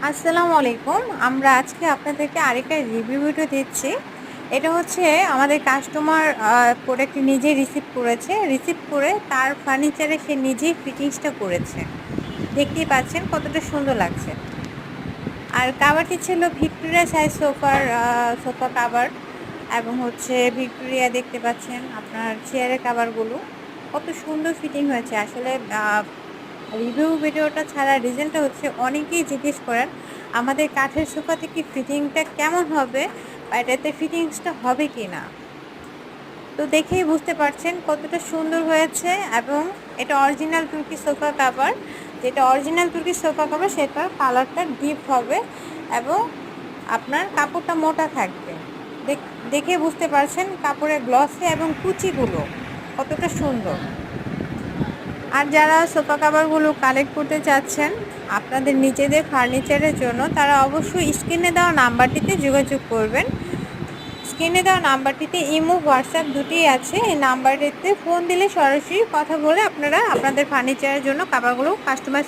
আসসালামু আলাইকুম। আমরা আজকে আপনাদেরকে আরেকটা রিভিউ ভিডিও দিচ্ছি। এটা হচ্ছে আমাদের কাস্টমার প্রোডাক্টটি নিজেই রিসিভ করে তার ফার্নিচারে সে নিজেই ফিটিংসটা করেছে। দেখতেই পাচ্ছেন কতটা সুন্দর লাগছে। আর কাভারটি ছিল ভিক্টোরিয়া সাইজ সোফা কাভার এবং হচ্ছে ভিক্টোরিয়া দেখতে পাচ্ছেন আপনার চেয়ারের কাভারগুলো কত সুন্দর ফিটিং হয়েছে। আসলে রিভিউ ভিডিওটা ছাড়ার রিজনটা হচ্ছে অনেকেই জিজ্ঞেস করেন আমাদের কাঠের সোফাতে কি ফিটিংটা কেমন হবে বা এটাতে ফিটিংসটা হবে কি না। তো দেখেই বুঝতে পারছেন কতটা সুন্দর হয়েছে এবং এটা অরিজিনাল তুর্কি সোফা কাভার। যেটা অরিজিনাল তুর্কি সোফা কাভার সেটার কালারটা ডিপ হবে এবং আপনার কাপড়টা মোটা থাকবে। দেখে বুঝতে পারছেন কাপড়ের গ্লসে এবং কুচিগুলো কতটা সুন্দর। আর যারা সোফা কাভারগুলো কালেক্ট করতে চাচ্ছেন আপনাদের নিজেদের ফার্নিচারের জন্য, তারা অবশ্যই স্ক্রিনে দেওয়া নাম্বারটিতে যোগাযোগ করবেন। স্ক্রিনে দেওয়া নাম্বারটিতে ইমো, হোয়াটসঅ্যাপ দুটিই আছে। এই নাম্বারটিতে ফোন দিলে সরাসরি কথা বলে আপনারা আপনাদের ফার্নিচারের জন্য কাভারগুলো কাস্টমাইজ